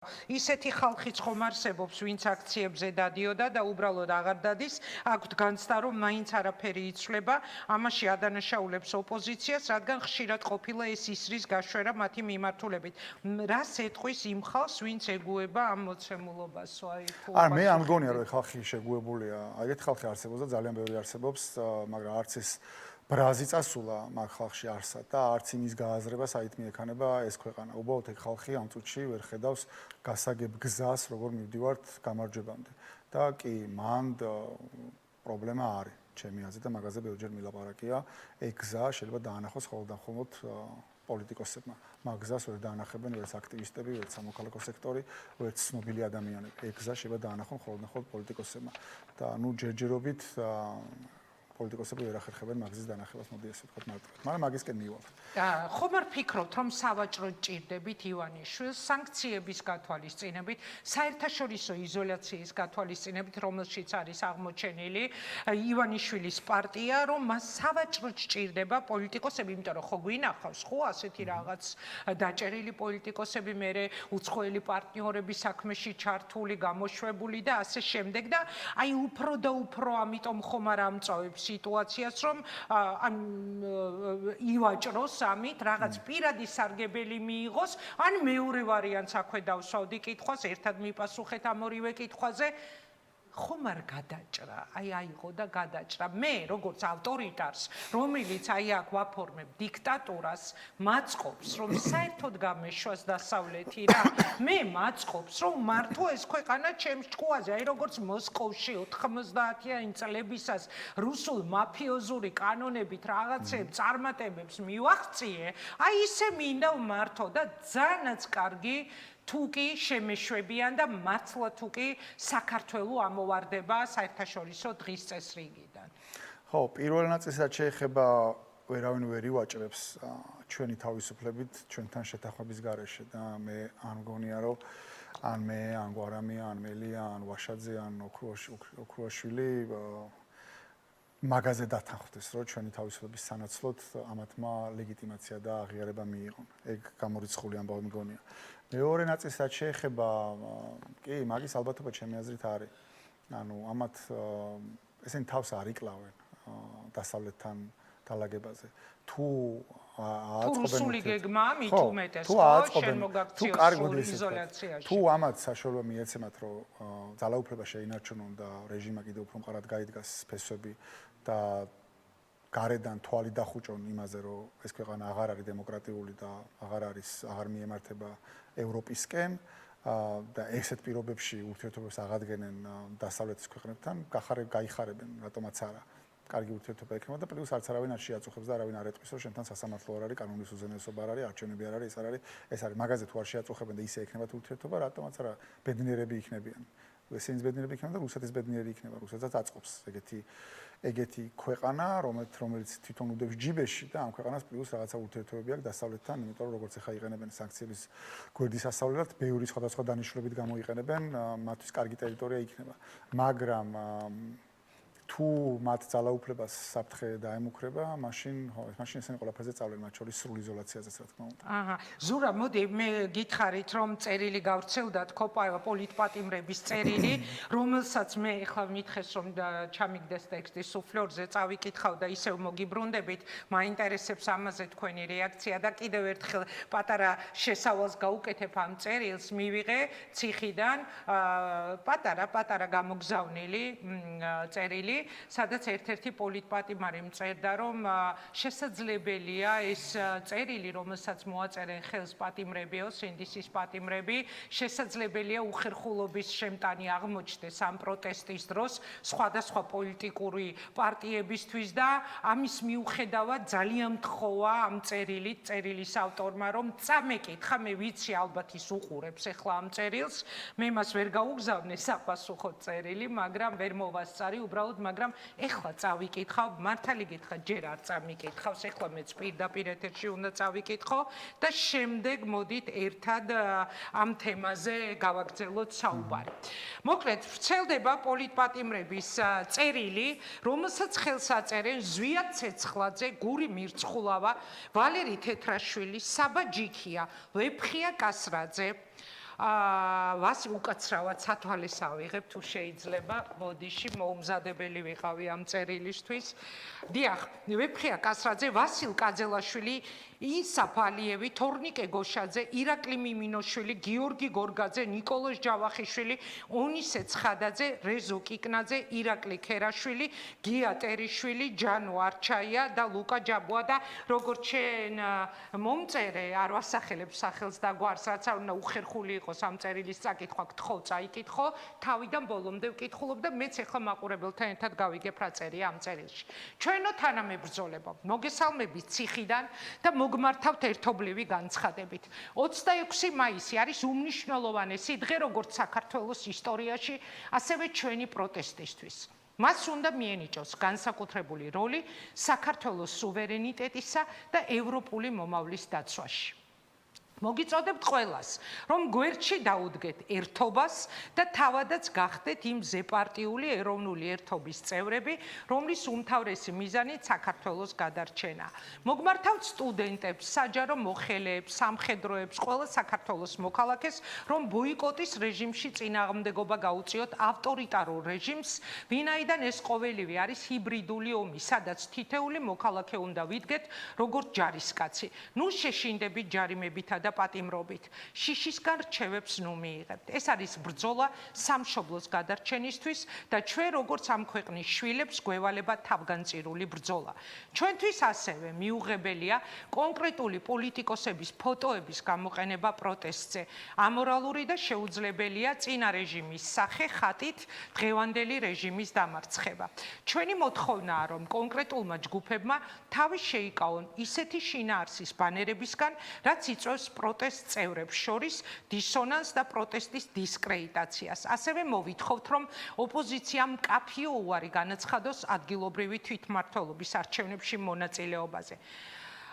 ისეთი ხალხიც ხომ არსებობს, ვინც აქციებზე დადიოდა და უბრალოდ აღარ დადის, აქვთ განცდა, რომ მაინც არაფერი იცვლება, ამაში ადანაშაულებს ოპოზიციას, რადგან ხშირად ყოფილა ეს ისრის გაშვერა მათი მიმართულებით. რას ეტყვის იმ ხალხს, ვინც ეგუება ამ მოცემულობასო? არ მე არ მგონია, რომ ხალხი შეგუებულია. ეგეთ ხალხი არსებობს და ძალიან ბევრი არსებობს, მაგრამ არც ეს ბრაზი წასულა მაგ ხალხში არსად და არც იმის გააზრება საით მიექანება ეს ქვეყანა. უბრალოდ ეგ ხალხი ამ წუთში ვერ ხედავს გასაგებ გზას, როგორ მივდივართ გამარჯვებამდე. და კი, მან პრობლემა არის, ჩემი აზრით და მაგაზე ბევრჯერ მილაპარაკია. ეგ გზა შეიძლება დაანახოს ხოლმე პოლიტიკოსებმა. მაგ გზას ვერ დაანახებენ ვერც აქტივისტები, ვერც სამოქალაქო სექტორი, ვერც ცნობილი ადამიანები. ეგ გზა შეიძლება დაანახონ ხოლმე პოლიტიკოსებმა. და ჯერჯერობით პოლიტიკოსები ვერ ახერხებენ მაგზის დანახებას, მოდი ესე ვთქვათ მარტივად. მაგრამ მაგისკენ მივავალთ. ხომ არ ფიქრობთ, რომ სავაჭროდ ჭირდებით ივანიშვილს სანქციების გათვალისწინებით, საერთაშორისო იზოლაციის გათვალისწინებით, რომელშიც არის აღმოჩენილი ივანიშვილის პარტია, რომ მას სავაჭროდ ჭირდება პოლიტიკოსები, იმიტომ რომ ხო გვინახავს, ხო ასეთი რაღაც დაჭერილი პოლიტიკოსები, მერე უცხოელი პარტნიორების საქმეში ჩართული, გამოშვებული და ასე შემდეგ და აი უფრო და უფრო ამიტომ ხომ არ ამწავებს სიტუაციას, რომ ივაჭროს ამით რაღაც პირადი სარგებელი მიიღოს, ან მეორე ვარიანტს აქვე დავსვავდი კითხვას, ერთად მიპასუხეთ ამ ორივე კითხვაზე. ხომ არ გადაჭრა, აიღო და გადაჭრა. მე, როგორც ავტორიტარს, რომელიც აქ ვაფორმებ დიქტატურას, მაწყობს, რომ საერთოდ გამეშვას დასავლეთი რა. მე მაწყობს, რომ მართო ეს ქვეყანა ჩემს ჭკუაზე, აი როგორც მოსკოვში 90-იანი წლებისას რუსულ მაფიოზური კანონებით რაღაცებს წარმატებებს მივახციე, აი ისე მინდა მართო და ძალიანაც კარგი თუკი შემეშვებიან და მართლა თუკი საქართველო ამოვარდება საერთაშორისო დღის წესრიგიდან. ხო, პირველ ნაწილსაც შეეხება ვერავინ ვერ ივაჭრებს ჩვენი თავისუფლებით ჩვენთან შეთანხმების გარეშე და მე არ მგონია რომ ან მე, ან გვარამი, ან მელია, ან ვაშაძე, ან ოქრუაშვილი მაგაზე დათანხმდეს, რომ ჩვენი თავისუფლების სანაცვლოდ ამათმა ლეგიტიმაცია და აღიარება მიიღონ. ეგ გამორიცხული ამბავი მგონია. მეორე ნაწილსაც შეეხება, კი, მაგის ალბათობა ჩემი აზრით არის. ანუ ამათ ესენი თავს არ იკლავენ დასავლეთთან დალაგებაზე. თუ რუსული გეგმა მით უმეტეს, ხო, შენ მოგაქციოს იზოლაციაში. თუ ამათ საშუალება მიეცემათ, რომ ძალაუფლება შეინარჩუნონ და რეჟიმა კიდევ უფრო მყარად გაიდგას ფესვები და გარედან თვალი დახუჭონ იმაზე, რომ ეს ქვეყანა აღარ არის დემოკრატიული და აღარ მიემართება ევროპისკენ და ესეთ პირობებში ურთიერთობებს აღადგენენ დასავლეთის ქვეყნებთან, გაიხარებენ, რატომაც არა. კარგი ურთიერთობა ექნება და პლუს არც არავინ არ შეაწუხებს და არავინ არ ეტყვის, რომ შენთან სასამართლო არ არის, კანონის უზენაესობა არ არის, არჩევნები არ არის, ეს არის მაგაზე თუ არ შეაწუხებენ და ისე ექნებათ ურთიერთობა, რატომაც არა ბედნიერები იქნებიან. ესენიც ბედნიერები იქნება და რუსეთის ბედნიერი იქნება, რუსეთსაც აწყობს ეგეთი ქვეყანა, რომელიც თვითონ უდევს ჯიბეში და ამ ქვეყანას პლუს რაღაცა ურთიერთობები აქვს დასავლეთთან, იმიტომ რომ როგორც ახლა იყენებენ სანქციების გვერდის ასავლელად, ბევრი სხვადასხვა დანიშნულებით გამოიყენებენ, მათთვის კარგი ტერიტორია იქნება. მაგრამ თუ მათ ძალაუფლებას საფრთხე დაემუქრება, მაშინ ესენი ყველაფერზე წავლენ, მათ შორის სრულ იზოლაციაზეც, რა თქმა უნდა. ზურა, მოდი მე გითხარით, რომ წერილი გავრცელდათ პოლიტპატიმრების წერილი, რომელსაც მე ახლა მითხეს, რომ ჩამიგდეს ტექსტის სუფლორზე, წავიკითხავ და ისევ მოგიბრუნდებით, მაინტერესებს ამაზე თქვენი რეაქცია და კიდევ ერთხელ პატარა შესავალს გაუკეთებ ამ წერილს, მივიღე ციხიდან პატარა გამოგზავნილი წერილი, სადაც ერთ-ერთი პოლიტპატიმარი მწერდა, რომ შესაძლებელია ეს წერილი, რომელსაც მოაწერენ ხელს პატიმრებიო, სინდისის პატიმრები, შესაძლებელია უხერხულობის შემტანი აღმოჩნდეს ამ პროტესტის დროს სხვადასხვა პოლიტიკური პარტიებისთვის და ამის მიუხედავად ძალიან მთხოვა ამ წერილის ავტორმა, რომ წამეკითხა, მე ვიცი ალბათ ის უყურებს ახლა ამ წერილს, მე მას ვერ გაუგზავნე საპასუხო წერილი, მაგრამ ვერ მოვასწარი უბრალოდ მაგრამ ეხლა წავიკითხავ, მართალი გითხრა, ჯერ არ წამიკითხავს, ეხლა მეც პირდაპირ ეთერში უნდა წავიკითხო და შემდეგ მოდით ერთად ამ თემაზე გავაგრძელოთ საუბარი. მოკლედ, ვრცელდება პოლიტპატიმრების წერილი, რომელსაც ხელს აწერენ ზვიად ცეცხლაძე, გური მირცხულავა, ვალერი თეთრაშვილი, საბა ჯიქია, ვეფხია კასრაძე, უკაცრავად სათვალეს ავიღებ თუ შეიძლება, ბოდიში მოუმზადებელი ვიყავი ამ წერილისთვის. დიახ, ვეფხია კასრაძე, ვასილ კაძელაშვილი, ისა ფალიევი, თორნიკე გოშაძე, ირაკლი მიმინოშვილი, გიორგი გორგაძე, ნიკოლოზ ჯავახიშვილი, ონისე ცხადაძე, რეზო კიკნაძე, ირაკლი ქერაშვილი, გია ერიშვილი, ჯანო არჩაია და ლუკა ჯაბუა და როგორც შენ მომწერე, არ ვასახელებ სახელს და გვარს, რაც არ უნდა უხერხული იყოს ამ წერილის წაკითხვა, გთხოვ, წაიკითხო, თავიდან ბოლომდე ვკითხულობ და მეც ახლა მაყურებელთან ერთად გავიგებ რა წერია ამ წერილში. ჩვენო თანამებრძოლებო, მოგესალმებით ციხიდან და მოგმართავთ ერთობლივი განცხადებით. 26 მაისი არის უმნიშვნელოვანესი დღე როგორც საქართველოს ისტორიაში, ასევე ჩვენი პროტესტისთვის. მას უნდა მიენიჭოს განსაკუთრებული როლი საქართველოს სუვერენიტეტისა და ევროპული მომავლის დაცვაში. მოგიწოდებთ ყველას, რომ გვერდში დაუდგეთ ერთობას და თავადაც გახდეთ იმ ზეპარტიული ეროვნული ერთობის წევრები, რომლის უმთავრესი მიზანით საქართველოს გადარჩენა. მოგმართავთ სტუდენტებს, საჯარო მოხელეებს, სამხედროებს, ყველა საქართველოს მოქალაქეს, რომ ბოიკოტის რეჟიმში წინააღმდეგობა გაუწიოთ ავტორიტარულ რეჟიმს, ვინაიდან ეს ყოველივე არის ჰიბრიდული ომი, სადაც თითეული მოქალაქე უნდა ვიდგეთ, როგორც ჯარისკაცი. ნუ შეშინდებით ჯარიმებითა და პატიმრობით. შიშისგან რჩევებს ნუ მიიღებთ. ეს არის ბრძოლა სამშობლოს გადარჩენისთვის და ჩვენ როგორც ამ ქვეყნის შვილებს გვევალება თავგანწირული ბრძოლა. ჩვენთვის ასევე მიუღებელია კონკრეტული პოლიტიკოსების ფოტოების გამოყენება პროტესტზე. ამორალური და შეუძლებელია წინა რეჟიმის სახე ხატით დღევანდელი რეჟიმის დამარცხება. ჩვენი მოთხოვნაა, რომ კონკრეტულმა ჯგუფებმა თავი შეიკავონ ისეთი შინაარსის ბანერებისგან, რაც იწვევს პროტესტ წევრებს შორის დისონანსს და პროტესტის დისკრედიტაციას. ასევე მოვითხოვთ, რომ ოპოზიციამ მკაფიო უარი განაცხადოს ადგილობრივი თვითმმართველობის არჩევნებში მონაწილეობაზე.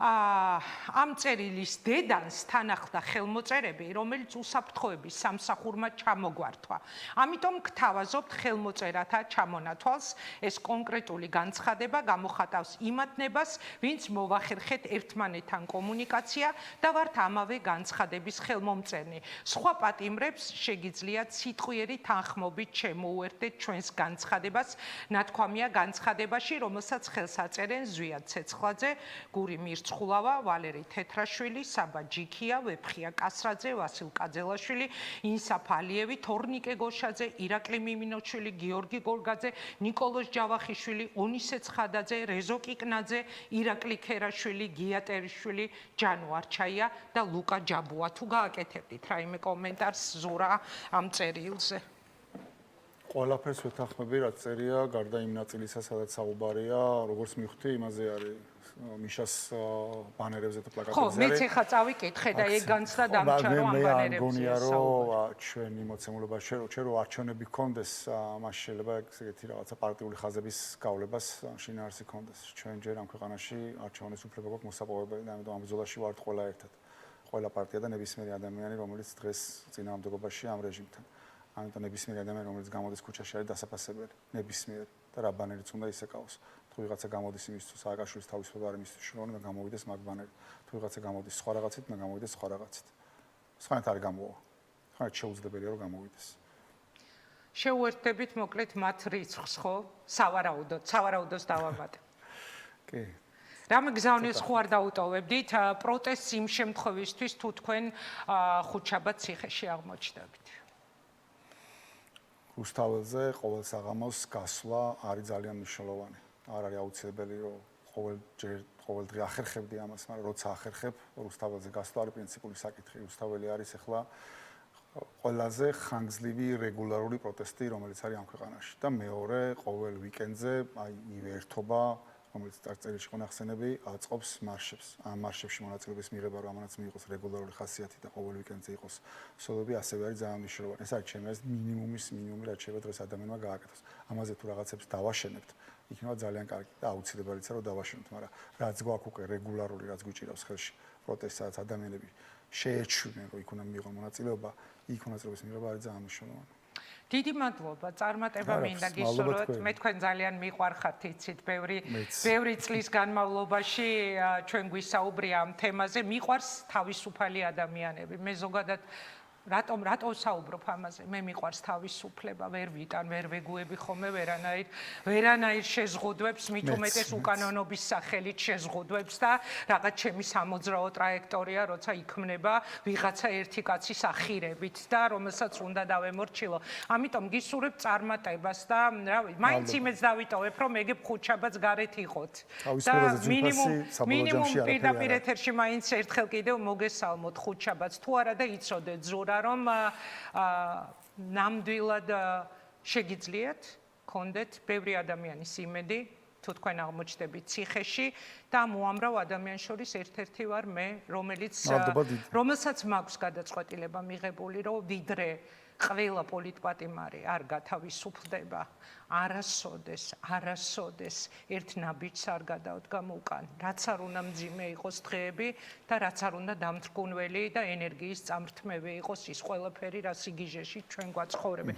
ამ წერილის დედანს თან ახლდა ხელმოწერები, რომელიც უსაფრთხოების სამსახურმა ჩამოგვართვა. ამიტომ გთავაზობთ ხელმოწერათა ჩამონათვალს. ეს კონკრეტული განცხადება გამოხატავს იმათნებას, ვინც მოვახერხეთ ერთმანეთთან კომუნიკაცია და ვართ ამავე განცხადების ხელმომწერნი. სხვა პატიმრებს შეგიძლიათ სიტყვიერი თანხმობით შემოუერთდეთ ჩვენს განცხადებას. ნათქვამია განცხადებაში, რომელსაც ხელს აწერენ ზვიად ცეცხლაძე, გური მირცხულავა, ვალერი თეთრაშვილი, საბა ჯიქია, ვეფხია კასრაძე, ვასილ კაძელაშვილი, ინსა ფალიევი, თორნიკე გოშაძე, ირაკლი მიმინოშვილი, გიორგი გორგაძე, ნიკოლოზ ჯავახიშვილი, ონისე ცხადაძე, რეზო კიკნაძე, ირაკლი ქერაშვილი, გია ერიშვილი, ჯანო არჩაია და ლუკა ჯაბუა. თუ გააკეთებდით რაიმე კომენტარს ზურა ამ წერილზე? ყველაფერს ვეთანხმები, რაც წერია, გარდა იმ ნაწილისა, სადაც საუბარია, როგორც მივხვდი, იმაზე არის მიშას ბანერებზე თუ პლაკატებზე. ხო, მეც ახლა წავიკითხე და ეგ განცდა დამჩა რომ ამ ბანერებზე რომ ჩვენი მოცემულობა ჩვენ რო არჩევნები გქონდეს, მას შეიძლება ეგეთი რაღაცა პარტიული ხაზების გავლებას შინაარსი გქონდეს. ჩვენ ჯერ ამ ქვეყანაში არჩევნის უფლება გვაქვს მოსაპოვებელი და ამიტომ ამ ბრძოლაში ვართ ყველა ერთად. ყველა პარტია და ნებისმიერი ადამიანი, რომელიც დღეს წინააღმდეგობაში ამ რეჟიმთან. ამიტომ ნებისმიერი ადამიანი, რომელიც გამოდის ქუჩაში, არის დასაფასებელი. ნებისმიერი და რა ბანერიც უნდა ისეკავოს. თუ ვიღაცა გამოდის იმისთვის, სააკაშვილის თავისუფლება არის მისთვის შრომი, უნდა გამოვიდეს მაგ ბანერი. თუ ვიღაცა გამოდის სხვა რაღაცით, უნდა გამოვიდეს სხვა რაღაცით. სხვანაირად არ გამოვა. ხართ შეუძლებელია რომ გამოვიდეს. შეუერთდებით მოკლედ მათ რიცხვს, ხო? სავარაუდოს დავამატე. კი. რამე გზავნილს ხო არ დაუტოვებდით პროტესტს იმ შემთხვევისთვის, თუ თქვენ ხუთშაბათ ციხეში აღმოჩნდებით. რუსთაველზე ყოველ საღამოს გასვლა არის ძალიან მნიშვნელოვანი. არ არის აუცილებელი რომ ყოველ დღე ახერხებდი ამას, მაგრამ როცა ახერხებ, რუსთაველზე გასვლა არის პრინციპული საკითხი. რუსთაველი არის ახლა ყველაზე ხანგრძლივი რეგულარული პროტესტი, რომელიც არის ამ ქვეყანაში და მეორე ყოველ ვიკენდზე აი ერთობა, რომელიც წერილში ყო ნახსენები, აწყობს მარშებს. ამ მარშებში მონაწილეობის მიღება რომ ამანაც მიიღოს რეგულარული ხასიათი და ყოველ ვიკენდზე იყოს სოლები, ასევე არის ძალიან მნიშვნელოვანი. ეს არის ჩემი აზრით მინიმუმი, რაც შეიძლება დღეს ადამიანმა გააკეთოს. ამაზე თუ რაღაცებს დავაშენებთ, იქნება ძალიან კარგი და აუცილებელია რომ დავაშენოთ, მაგრამ რაც გვაქვს უკვე რეგულარული, რაც გვიჭირავს ხელში პროტესტს, სადაც ადამიანები შეეჩვენენ, რომ იქ უნდა მიიღონ მონაწილეობა, იქ მონაწილეობის მიღება არის ძალიან მნიშვნელოვანი. დიდი მადლობა, წარმატება მინდა გისურვოთ. მე თქვენ ძალიან მიყვარხართ, იცით, ბევრი წლის განმავლობაში ჩვენ გვისაუბრია ამ თემაზე. მიყვარს თავისუფალი ადამიანები. მე ზოგადად რატო საუბრობ ამაზე? მე მიყვარს თავისუფლება, ვერ ვიტან, ვერ ვეგუები ხოლმე ვერანაირ შეზღუდვებს, მით უმეტეს უკანონობის სახელით შეზღუდვებს და რაღაც ჩემი სამოძრაო ტრაექტორია, როცა იქმნება ვიღაცა ერთი კაცის ახირებით და რომელსაც უნდა დავემორჩილო. ამიტომ გისურვებ წარმატებას და რავი, მაინც იმეც დავიტოვებ, რომ ეგ ხუთშაბათს გარეთ იყოთ. და მინიმუმ პირდაპირ ეთერში მაინც ერთხელ კიდევ მოგესალმოთ ხუთშაბათს თუ არა და იცოდეთ ზურა რომ ნამდვილად შეგიძლიათ გქონდეთ ბევრი ადამიანის იმედი თუ თქვენ აღმოჩნდებით ციხეში და მოამრავ ადამიანს შორის ერთ-ერთი ვარ მე რომელსაც მაქვს გადაწყვეტილება მიღებული რომ ვიდრე ყველა პოლიტპატიმარი არ გათავისუფლდება არასოდეს ერთ ნაბიჯს არ გადავდგამ უკან რაც არ უნდა მძიმე იყოს დღეები და რაც არ უნდა დამთრგუნველი და ენერგიის წამრთმევი იყოს ის ყველაფერი რაც იგიჟეში ჩვენ გვაცხოვრებენ